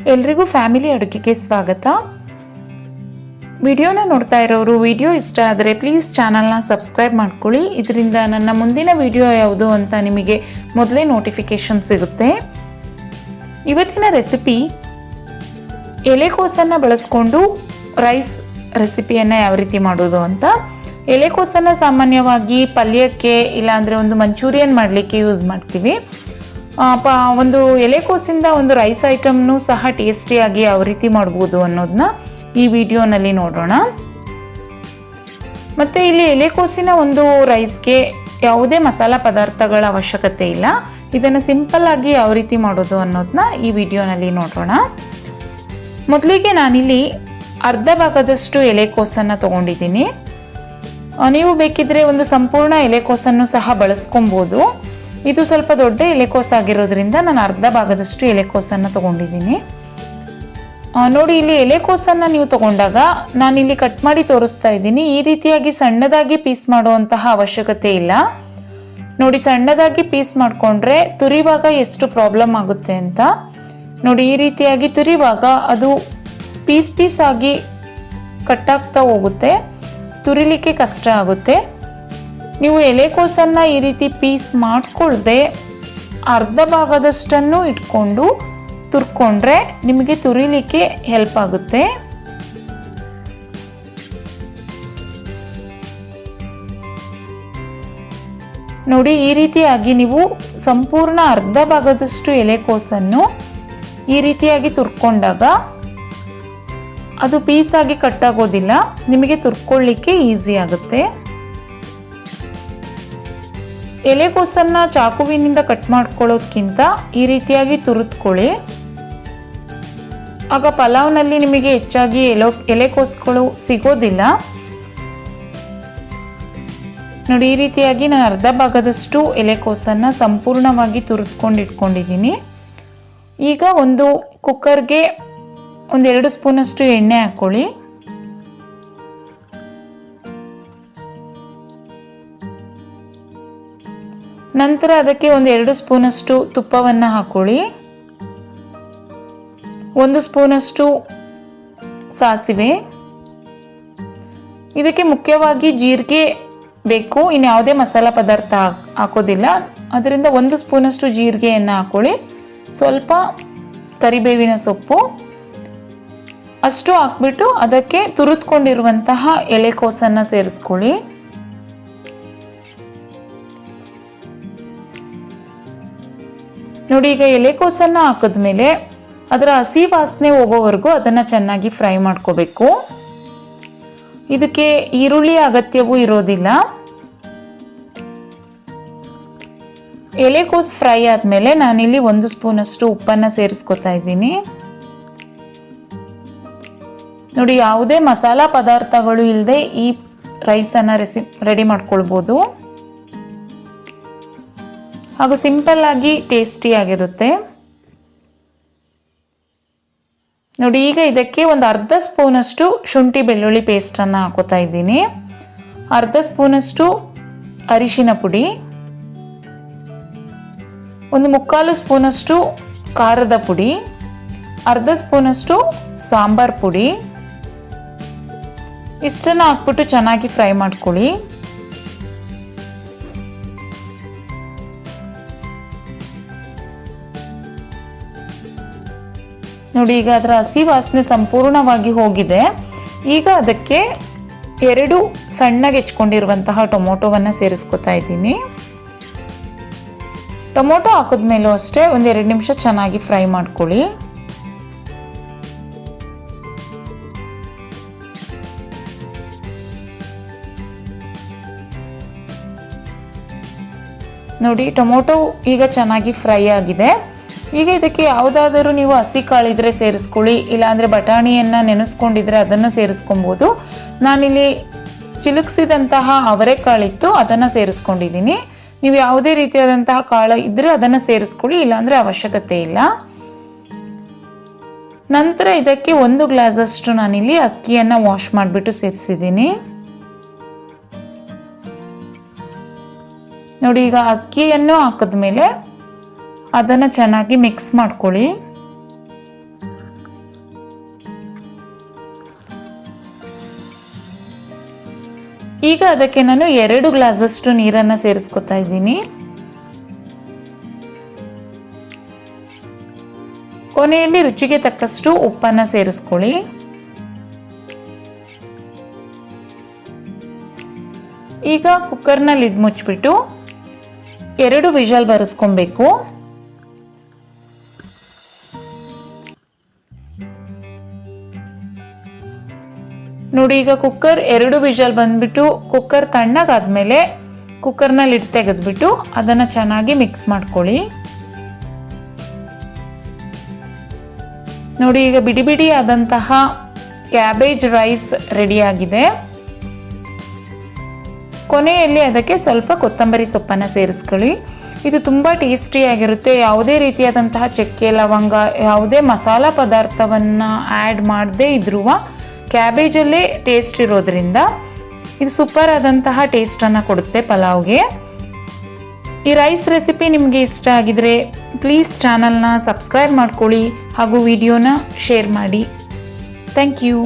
ಎಲ್ರಿಗೂ ಫ್ಯಾಮಿಲಿ ಅಡುಗೆಗೆ ಸ್ವಾಗತ. ವಿಡಿಯೋನ ನೋಡ್ತಾ ಇರೋರು ವಿಡಿಯೋ ಇಷ್ಟ ಆದರೆ ಪ್ಲೀಸ್ ಚಾನಲ್ನ ಸಬ್ಸ್ಕ್ರೈಬ್ ಮಾಡ್ಕೊಳ್ಳಿ. ಇದರಿಂದ ನನ್ನ ಮುಂದಿನ ವಿಡಿಯೋ ಯಾವುದು ಅಂತ ನಿಮಗೆ ಮೊದಲೇ ನೋಟಿಫಿಕೇಶನ್ ಸಿಗುತ್ತೆ. ಇವತ್ತಿನ ರೆಸಿಪಿ ಎಲೆಕೋಸನ್ನು ಬಳಸ್ಕೊಂಡು ರೈಸ್ ರೆಸಿಪಿಯನ್ನು ಯಾವ ರೀತಿ ಮಾಡೋದು ಅಂತ. ಎಲೆಕೋಸನ್ನು ಸಾಮಾನ್ಯವಾಗಿ ಪಲ್ಯಕ್ಕೆ ಇಲ್ಲಾಂದರೆ ಒಂದು ಮಂಚೂರಿಯನ್ ಮಾಡಲಿಕ್ಕೆ ಯೂಸ್ ಮಾಡ್ತೀವಿ. ಒಂದು ಎಲೆಕೋಸಿಂದ ಒಂದು ರೈಸ್ ಐಟಮ್ನು ಸಹ ಟೇಸ್ಟಿಯಾಗಿ ಯಾವ ರೀತಿ ಮಾಡ್ಬೋದು ಅನ್ನೋದನ್ನ ಈ ವಿಡಿಯೋನಲ್ಲಿ ನೋಡೋಣ. ಮತ್ತು ಇಲ್ಲಿ ಎಲೆಕೋಸಿನ ಒಂದು ರೈಸ್ಗೆ ಯಾವುದೇ ಮಸಾಲ ಪದಾರ್ಥಗಳ ಅವಶ್ಯಕತೆ ಇಲ್ಲ. ಇದನ್ನು ಸಿಂಪಲ್ ಆಗಿ ಯಾವ ರೀತಿ ಮಾಡೋದು ಅನ್ನೋದನ್ನ ಈ ವಿಡಿಯೋನಲ್ಲಿ ನೋಡೋಣ. ಮೊದಲಿಗೆ ನಾನಿಲ್ಲಿ ಅರ್ಧ ಭಾಗದಷ್ಟು ಎಲೆಕೋಸನ್ನು ತೊಗೊಂಡಿದ್ದೀನಿ. ನೀವು ಬೇಕಿದ್ರೆ ಒಂದು ಸಂಪೂರ್ಣ ಎಲೆಕೋಸನ್ನು ಸಹ ಬಳಸ್ಕೊಬೋದು. ಇದು ಸ್ವಲ್ಪ ದೊಡ್ಡ ಎಲೆಕೋಸು ಆಗಿರೋದ್ರಿಂದ ನಾನು ಅರ್ಧ ಭಾಗದಷ್ಟು ಎಲೆಕೋಸನ್ನು ತೊಗೊಂಡಿದ್ದೀನಿ. ನೋಡಿ, ಇಲ್ಲಿ ಎಲೆಕೋಸನ್ನು ನೀವು ತೊಗೊಂಡಾಗ ನಾನಿಲ್ಲಿ ಕಟ್ ಮಾಡಿ ತೋರಿಸ್ತಾ ಇದ್ದೀನಿ. ಈ ರೀತಿಯಾಗಿ ಸಣ್ಣದಾಗಿ ಪೀಸ್ ಮಾಡುವಂತಹ ಅವಶ್ಯಕತೆ ಇಲ್ಲ. ನೋಡಿ, ಸಣ್ಣದಾಗಿ ಪೀಸ್ ಮಾಡಿಕೊಂಡ್ರೆ ತುರಿವಾಗ ಎಷ್ಟು ಪ್ರಾಬ್ಲಮ್ ಆಗುತ್ತೆ ಅಂತ. ನೋಡಿ, ಈ ರೀತಿಯಾಗಿ ತುರಿವಾಗ ಅದು ಪೀಸ್ ಆಗಿ ಕಟ್ಟಾಗ್ತಾ ಹೋಗುತ್ತೆ, ತುರಿಲಿಕ್ಕೆ ಕಷ್ಟ ಆಗುತ್ತೆ. ನೀವು ಎಲೆಕೋಸನ್ನು ಈ ರೀತಿ ಪೀಸ್ ಮಾಡಿಕೊಳ್ಳದೆ ಅರ್ಧ ಭಾಗದಷ್ಟನ್ನು ಇಟ್ಕೊಂಡು ತುರ್ಕೊಂಡ್ರೆ ನಿಮಗೆ ತುರಿಲಿಕ್ಕೆ ಹೆಲ್ಪ್ ಆಗುತ್ತೆ. ನೋಡಿ, ಈ ರೀತಿಯಾಗಿ ನೀವು ಸಂಪೂರ್ಣ ಅರ್ಧ ಭಾಗದಷ್ಟು ಎಲೆಕೋಸನ್ನು ಈ ರೀತಿಯಾಗಿ ತುರ್ಕೊಂಡಾಗ ಅದು ಪೀಸಾಗಿ ಕಟ್ಟಾಗೋದಿಲ್ಲ, ನಿಮಗೆ ತುರ್ಕೊಳ್ಳಿಕ್ಕೆ ಈಸಿ ಆಗುತ್ತೆ. ಎಲೆಕೋಸನ್ನು ಚಾಕುವಿನಿಂದ ಕಟ್ ಮಾಡ್ಕೊಳ್ಳೋದಕ್ಕಿಂತ ಈ ರೀತಿಯಾಗಿ ತುರಿದುಕೊಳ್ಳಿ. ಆಗ ಪಲಾವ್ನಲ್ಲಿ ನಿಮಗೆ ಹೆಚ್ಚಾಗಿ ಎಲೆಕೋಸುಗಳು ಸಿಗೋದಿಲ್ಲ. ನೋಡಿ, ಈ ರೀತಿಯಾಗಿ ನಾನು ಅರ್ಧ ಭಾಗದಷ್ಟು ಎಲೆಕೋಸನ್ನು ಸಂಪೂರ್ಣವಾಗಿ ತುರಿದುಕೊಂಡು ಇಟ್ಕೊಂಡಿದ್ದೀನಿ. ಈಗ ಒಂದು ಕುಕ್ಕರ್ಗೆ 1-2 ಸ್ಪೂನಷ್ಟು ಎಣ್ಣೆ ಹಾಕ್ಕೊಳ್ಳಿ. ನಂತರ ಅದಕ್ಕೆ 1-2 ಸ್ಪೂನಷ್ಟು ತುಪ್ಪವನ್ನು ಹಾಕೊಳ್ಳಿ. 1 ಸ್ಪೂನಷ್ಟು ಸಾಸಿವೆ. ಇದಕ್ಕೆ ಮುಖ್ಯವಾಗಿ ಜೀರಿಗೆ ಬೇಕು, ಇನ್ಯಾವುದೇ ಮಸಾಲ ಪದಾರ್ಥ ಹಾಕೋದಿಲ್ಲ. ಅದರಿಂದ 1 ಸ್ಪೂನಷ್ಟು ಜೀರಿಗೆಯನ್ನು ಹಾಕೊಳ್ಳಿ. ಸ್ವಲ್ಪ ಕರಿಬೇವಿನ ಸೊಪ್ಪು ಅಷ್ಟು ಹಾಕ್ಬಿಟ್ಟು ಅದಕ್ಕೆ ತುರಿದುಕೊಂಡಿರುವಂತಹ ಎಲೆಕೋಸನ್ನು ಸೇರಿಸ್ಕೊಳ್ಳಿ. ನೋಡಿ, ಈಗ ಎಲೆಕೋಸನ್ನು ಹಾಕಿದ್ಮೇಲೆ ಅದರ ಹಸಿ ವಾಸನೆ ಹೋಗೋವರೆಗೂ ಅದನ್ನು ಚೆನ್ನಾಗಿ ಫ್ರೈ ಮಾಡ್ಕೋಬೇಕು. ಇದಕ್ಕೆ ಈರುಳ್ಳಿ ಅಗತ್ಯವೂ ಇರೋದಿಲ್ಲ. ಎಲೆಕೋಸು ಫ್ರೈ ಆದಮೇಲೆ ನಾನಿಲ್ಲಿ 1 ಸ್ಪೂನಷ್ಟು ಉಪ್ಪನ್ನು ಸೇರಿಸ್ಕೊತಾ ಇದ್ದೀನಿ. ನೋಡಿ, ಯಾವುದೇ ಮಸಾಲ ಪದಾರ್ಥಗಳು ಇಲ್ಲದೆ ಈ ರೈಸನ್ನು ರೆಡಿ ಮಾಡ್ಕೊಳ್ಬೋದು. ಹಾಗೂ ಸಿಂಪಲ್ ಆಗಿ ಟೇಸ್ಟಿ ಆಗಿರುತ್ತೆ. ನೋಡಿ, ಈಗ ಇದಕ್ಕೆ ಒಂದು ಅರ್ಧ ಸ್ಪೂನಷ್ಟು ಶುಂಠಿ ಬೆಳ್ಳುಳ್ಳಿ ಪೇಸ್ಟನ್ನು ಹಾಕೋತಾ ಇದ್ದೀನಿ. ಅರ್ಧ ಸ್ಪೂನಷ್ಟು ಅರಿಶಿನ ಪುಡಿ, 1/4 ಸ್ಪೂನಷ್ಟು ಖಾರದ ಪುಡಿ, ಅರ್ಧ ಸ್ಪೂನಷ್ಟು ಸಾಂಬಾರ್ ಪುಡಿ. ಇಷ್ಟನ್ನು ಹಾಕ್ಬಿಟ್ಟು ಚೆನ್ನಾಗಿ ಫ್ರೈ ಮಾಡ್ಕೊಳ್ಳಿ. ನೋಡಿ, ಈಗ ಅದರ ಹಸಿ ವಾಸನೆ ಸಂಪೂರ್ಣವಾಗಿ ಹೋಗಿದೆ. ಈಗ ಅದಕ್ಕೆ 2 ಸಣ್ಣಗೆ ಹೆಚ್ಕೊಂಡಿರುವಂತಹ ಟೊಮೊಟೊವನ್ನು ಸೇರಿಸ್ಕೊತಾ ಇದ್ದೀನಿ. ಟೊಮೊಟೊ ಹಾಕಿದ್ಮೇಲೂ ಅಷ್ಟೇ 1-2 ನಿಮಿಷ ಚೆನ್ನಾಗಿ ಫ್ರೈ ಮಾಡ್ಕೊಳ್ಳಿ. ನೋಡಿ, ಟೊಮೊಟೊ ಈಗ ಚೆನ್ನಾಗಿ ಫ್ರೈ ಆಗಿದೆ. ಈಗ ಇದಕ್ಕೆ ಯಾವುದಾದರೂ ನೀವು ಹಸಿ ಕಾಳಿದ್ರೆ ಸೇರಿಸ್ಕೊಳ್ಳಿ, ಇಲ್ಲಾಂದರೆ ಬಟಾಣಿಯನ್ನು ನೆನೆಸ್ಕೊಂಡಿದ್ರೆ ಅದನ್ನು ಸೇರಿಸ್ಕೊಬೋದು. ನಾನಿಲ್ಲಿ ಚಿಲುಕ್ಸಿದಂತಹ ಅವರೆಕಾಳಿತ್ತು, ಅದನ್ನು ಸೇರಿಸ್ಕೊಂಡಿದ್ದೀನಿ. ನೀವು ಯಾವುದೇ ರೀತಿಯಾದಂತಹ ಕಾಳು ಇದ್ದರೆ ಅದನ್ನು ಸೇರಿಸ್ಕೊಳ್ಳಿ, ಇಲ್ಲಾಂದರೆ ಅವಶ್ಯಕತೆ ಇಲ್ಲ. ನಂತರ ಇದಕ್ಕೆ 1 ಗ್ಲಾಸಷ್ಟು ನಾನಿಲ್ಲಿ ಅಕ್ಕಿಯನ್ನು ವಾಶ್ ಮಾಡಿಬಿಟ್ಟು ಸೇರಿಸಿದ್ದೀನಿ. ನೋಡಿ, ಈಗ ಅಕ್ಕಿಯನ್ನು ಹಾಕಿದ್ಮೇಲೆ ಅದನ್ನು ಚೆನ್ನಾಗಿ ಮಿಕ್ಸ್ ಮಾಡ್ಕೊಳ್ಳಿ. ಈಗ ಅದಕ್ಕೆ ನಾನು 2 ಗ್ಲಾಸಷ್ಟು ನೀರನ್ನು ಸೇರಿಸ್ಕೊತಾ ಇದ್ದೀನಿ. ಕೊನೆಯಲ್ಲಿ ರುಚಿಗೆ ತಕ್ಕಷ್ಟು ಉಪ್ಪನ್ನು ಸೇರಿಸ್ಕೊಳ್ಳಿ. ಈಗ ಕುಕ್ಕರ್ನ ಲಿಡ್ ಮುಚ್ಚಿಬಿಟ್ಟು 2 ವಿಷಲ್ ಬರೆಸ್ಕೊಬೇಕು. ನೋಡಿ, ಈಗ ಕುಕ್ಕರ್ 2 ವಿಷಲ್ ಬಂದ್ಬಿಟ್ಟು ಕುಕ್ಕರ್ ತಣ್ಣಗಾದ್ಮೇಲೆ ಕುಕ್ಕರ್ನ ಲಿಡ್ ತೆಗೆದ್ಬಿಟ್ಟು ಅದನ್ನು ಚೆನ್ನಾಗಿ ಮಿಕ್ಸ್ ಮಾಡ್ಕೊಳ್ಳಿ. ನೋಡಿ, ಈಗ ಬಿಡಿ ಬಿಡಿ ಆದಂತಹ ಕ್ಯಾಬೇಜ್ ರೈಸ್ ರೆಡಿಯಾಗಿದೆ. ಕೊನೆಯಲ್ಲಿ ಅದಕ್ಕೆ ಸ್ವಲ್ಪ ಕೊತ್ತಂಬರಿ ಸೊಪ್ಪನ್ನು ಸೇರಿಸ್ಕೊಳ್ಳಿ. ಇದು ತುಂಬ ಟೇಸ್ಟಿಯಾಗಿರುತ್ತೆ. ಯಾವುದೇ ರೀತಿಯಾದಂತಹ ಚಕ್ಕೆ ಲವಂಗ ಯಾವುದೇ ಮಸಾಲ ಪದಾರ್ಥವನ್ನು ಆ್ಯಡ್ ಮಾಡದೇ ಇದ್ರೂ ಕ್ಯಾಬೇಜಲ್ಲೇ ಟೇಸ್ಟ್ ಇರೋದ್ರಿಂದ ಇದು ಸೂಪರ್ ಆದಂತಹ ಟೇಸ್ಟನ್ನು ಕೊಡುತ್ತೆ ಪಲಾವ್ಗೆ. ಈ ರೈಸ್ ರೆಸಿಪಿ ನಿಮಗೆ ಇಷ್ಟ ಆಗಿದರೆ ಪ್ಲೀಸ್ ಚಾನಲ್ನ ಸಬ್ಸ್ಕ್ರೈಬ್ ಮಾಡ್ಕೊಳ್ಳಿ ಹಾಗೂ ವಿಡಿಯೋನ ಶೇರ್ ಮಾಡಿ. Thank you.